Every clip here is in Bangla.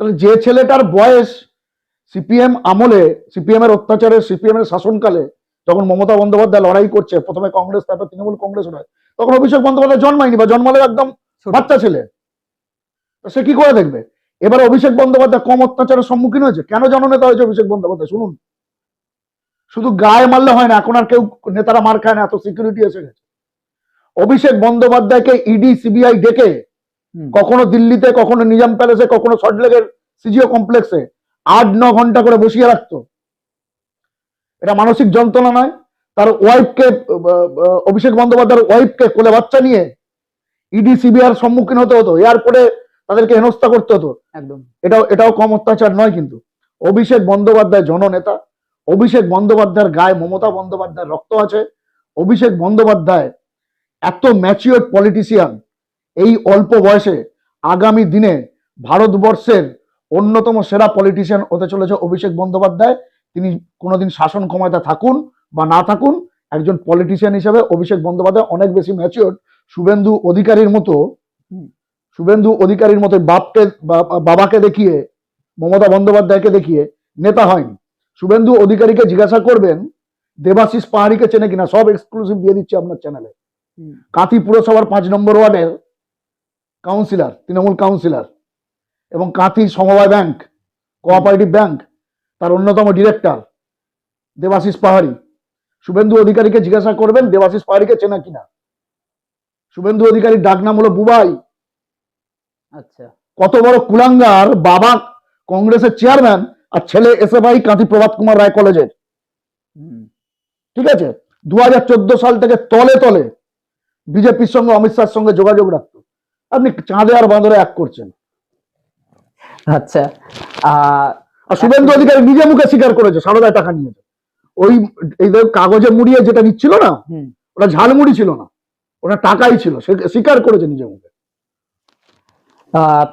তাহলে যে ছেলেটার বয়স সিপিএম আমলে, সিপিএম এর অত্যাচারে, সিপিএম এর শাসনকালে যখন মমতা বন্দ্যোপাধ্যায় লড়াই করছে, প্রথমে কংগ্রেস তারপর তৃণমূল কংগ্রেস হয়, তখন অভিষেক বন্দ্যোপাধ্যায় জন্মায়নি বা জন্মালে একদম বাচ্চা ছেলে। সে কি করে দেখবে? এবার অভিষেক বন্দ্যোপাধ্যায় কম অত্যাচারের সম্মুখীন হয়েছে। কেন জননেতা হয়েছে অভিষেক বন্দ্যোপাধ্যায় শুনুন। শুধু গায়ে মারলে হয় না, এখন আর কেউ নেতারা মার খায় না, এত সিকিউরিটি এসে গেছে। অভিষেক বন্দ্যোপাধ্যায়কে ইডি সিবিআই ডেকে কখনো দিল্লিতে, কখনো নিজাম প্যালেসে, কখনো সল্টলেকের সিজিও কমপ্লেক্সে 8-9 ঘন্টা করে বসিয়ে রাখতো। এটা মানসিক যন্ত্রণা নয়? তার ওয়াইফকে, অভিষেক বন্দ্যোপাধ্যায়ের ওয়াইফকে কোলে বাচ্চা নিয়ে ইডি সিবিআইয়ের সম্মুখীন হতে হতো, এয়ারপোর্টে তাদেরকে হেনস্থা করতে হতো। একদম, এটাও কম অত্যাচার নয়। কিন্তু অভিষেক বন্দ্যোপাধ্যায় জননেতা, অভিষেক বন্দ্যোপাধ্যায়ের গায়ে মমতা বন্দ্যোপাধ্যায়ের রক্ত আছে। অভিষেক বন্দ্যোপাধ্যায় এত ম্যাচিওর পলিটিশিয়ান, এই অল্প বয়সে আগামী দিনে ভারতবর্ষের অন্যতম সেরা পলিটিশিয়ান হতে চলেছে অভিষেক বন্দ্যোপাধ্যায়। তিনি কোনোদিন শাসন ক্ষমতায় থাকুন বা না থাকুন, একজন পলিটিশিয়ান হিসেবে অভিষেক বন্দ্যোপাধ্যায় অনেক বেশি ম্যাচিওর। শুভেন্দু অধিকারীর মতো বাবাকে দেখিয়ে, মমতা বন্দ্যোপাধ্যায়কে দেখিয়ে নেতা হয়নি। শুভেন্দু অধিকারীকে জিজ্ঞাসা করবেন দেবাশিস পাহাড়িকে চেনে কিনা, সব এক্সক্লুসিভ দিয়ে দিচ্ছে আপনার চ্যানেলে। কাঁথি পুরসভার 5 নম্বর ওয়ার্ডের কাউন্সিলর, তৃণমূল কাউন্সিলর, এবং কাঁথি সমবায় ব্যাংক, কোঅপারেটিভ ব্যাংক, তার অন্যতম ডিরেক্টর দেবাশিস পাহাড়ি। শুভেন্দু অধিকারীকে জিজ্ঞাসা করবেন দেবাশিস পাহাড়িকে চেনা কিনা। শুভেন্দু অধিকারীর ডাক নাম হলো বুবাই। আচ্ছা, কত বড় কুলাঙ্গার! বাবা কংগ্রেসের চেয়ারম্যান আর ছেলে এসএফআই কাঁথি প্রভাত কুমার রায় কলেজের। ঠিক আছে, 2014 সাল থেকে তলে তলে বিজেপির সঙ্গে, অমিত শাহর সঙ্গে যোগাযোগ রাখতো। আপনি চাঁদে আর বাঁদরে এক করছেন। আচ্ছা, আর শুভেন্দু অধিকারী নিজে মুখে স্বীকার করেছে সারদায় টাকা নিয়েছে। ওই এই কাগজে মুড়িয়ে যেটা নিচ্ছিল না, ওটা ঝালমুড়ি ছিল না, ওটা টাকাই ছিল, সে স্বীকার করেছে নিজে মুখে।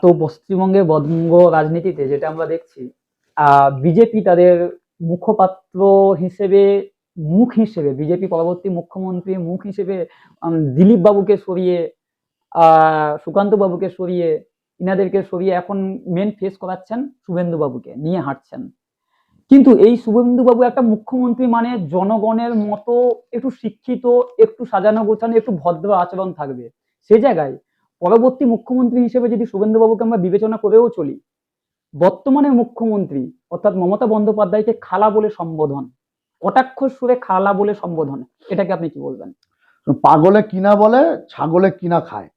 তো পশ্চিমবঙ্গের বঙ্গ রাজনীতিতে যেটা আমরা দেখছি, বিজেপি তাদের মুখপাত্র হিসেবে, বিজেপি পরবর্তী মুখ্যমন্ত্রী মুখ হিসেবে দিলীপ বাবুকে সরিয়ে, সুকান্ত বাবুকে সরিয়ে, ইনাদেরকে সরিয়ে এখন মেন ফেস করাচ্ছেন শুভেন্দু বাবুকে নিয়ে হাঁটছেন। কিন্তু এই শুভেন্দু বাবু একটা মুখ্যমন্ত্রী মানে জনগণের মতো একটু শিক্ষিত, একটু সাজানো গোছানো, একটু ভদ্র আচরণ থাকবে। সে জায়গায় পরবর্তী মুখ্যমন্ত্রী হিসেবে যদি শুভেন্দু বাবুকে আমরা বিবেচনা করেও চলি, বর্তমানে মুখ্যমন্ত্রী অর্থাৎ মমতা বন্দ্যোপাধ্যায়কে খালা বলে সম্বোধন, কটাক্ষ সুরে খালা বলে সম্বোধন, এটাকে আপনি কি বলবেন? পাগলে কিনা বলে, ছাগলে কিনা খায়।